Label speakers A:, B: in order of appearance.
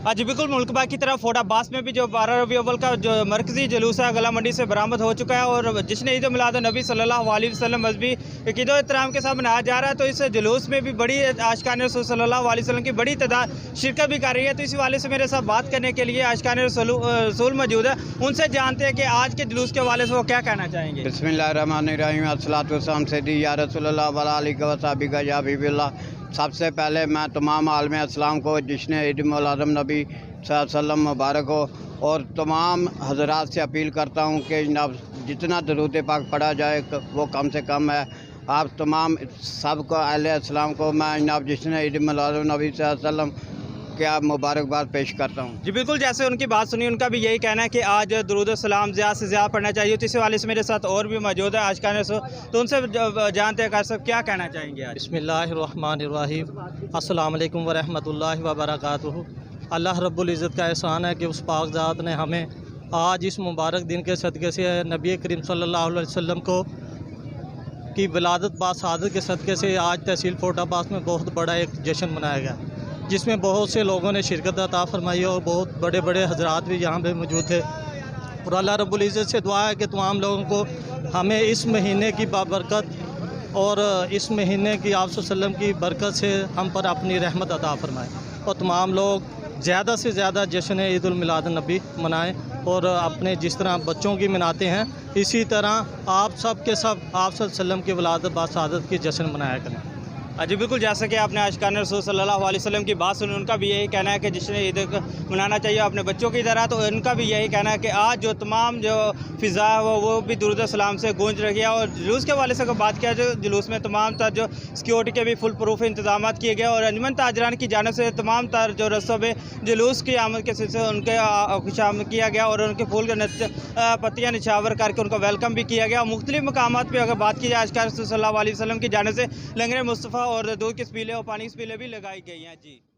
A: आज बिल्कुल मुल्क बाग की तरफ फोर्ट अब्बास में भी जो 12 रबी अव्वल का जो मरकजी जुलूस है गला मंडी से बरामद हो चुका है और जिसने ईद मिलाद नबी सल्लल्लाहु अलैहि वसल्लम मजहबी अक़ीदत एहतराम के साथ मनाया जा रहा है। तो इस जुलूस में भी बड़ी आशिकान रसूल सल्लल्लाहु अलैहि वसल्लम की बड़ी तादाद शिरकत भी कर रही है। तो इस हवाले से मेरे साथ बात करने के लिए आशिकान रसूल मौजूद है, उनसे जानते हैं कि आज के जुलूस के हवाले से वो क्या कहना चाहेंगे।
B: बिस्मिल्लाहिर्रहमानिर्रहीम अस्सलातु वस्सलाम सय्यदी या रसूलल्लाह व आलिका व सहाबिका या हबीबल्लाह। सबसे पहले मैं तमाम आलम इस्लाम को जिसने ईद मिलाद नबी सल्लल्लाहु मुबारक हो और तमाम हजरात से अपील करता हूँ कि जनाब जितना दरूद पाक पढ़ा जाए वो कम से कम है। आप तमाम सबको अहले इस्लाम को मैं जनाब जिसने ईद मिलाद नबी सल्लल्लाहु क्या मुबारकबाद पेश करता हूँ।
A: जी बिल्कुल, जैसे उनकी बात सुनी उनका भी यही कहना है कि आज दुरूद सलाम ज़्यादा से ज़्यादा पढ़ना चाहिए। तो इस वाले से मेरे साथ और भी मौजूद है आशिकान रसूल, तो उनसे जानते हैं साहब क्या कहना चाहेंगे आज।
C: बिस्मिल्लाहिर्रहमानिर्रहीम, अस्सलाम वालेकुम व रहमतुल्लाहि व बरकातुहू। अल्लाह रब्बुल इज़्ज़त का एहसान है कि उस पाक ज़ात ने हमें आज इस मुबारक दिन के सदक़े से नबी करीम सल्लल्लाहु अलैहि वसल्लम को की विलादत बासादत के सदक़े से आज तहसील फोर्ट अब्बास में बहुत बड़ा एक जश्न मनाया गया, जिसमें बहुत से लोगों ने शिरकत अता फरमाई और बहुत बड़े बड़े हजरात भी यहाँ पे मौजूद थे। और अल्लाह रब्बुल इज़्ज़त से दुआ है कि तमाम लोगों को हमें इस महीने की बाबरकत और इस महीने की आप वसल्लम की बरकत से हम पर अपनी रहमत अता फरमाए और तमाम लोग ज़्यादा से ज़्यादा जश्न ईद उल मिलाद नबी मनाएँ और अपने जिस तरह बच्चों की मनाते हैं इसी तरह आप सब के सब आप वसल्लम की विलादत बासादत की जश्न मनाया करें।
A: जी बिल्कुल, जैसा कि आपने आशिकान रसूल सल्लल्लाहु अलैहि वसल्लम की बात सुनी, उनका भी यही कहना है कि जिसने ईद मनाना चाहिए अपने बच्चों की तरह। तो उनका भी यही कहना है कि आज जो तमाम जो फ़िज़ा है वो भी दुरूद सलाम से गूंज रही है। और जुलूस के हवाले से अगर बात किया जो जुलूस में तमाम तर जो सिक्योरिटी के भी फुल प्रूफ इंतजाम किए गए और अंजुमन ताजरान की जानिब से तमाम तर जो रस्तों में जुलूस की आमद के सिलसिले उनके खुशामद किया गया और उनके फूल पत्तियाँ निछावर करके उनका वेलकम भी किया गया। मुख्तलिफ मकामात पर अगर बात की जाए आशिकान रसूल सल्लल्लाहु अलैहि वसल्लम की जानिब से लंगर मुस्तफ़ा और दूध की स्पीलें और पानी की स्पीलें भी लगाई गई हैं। जी।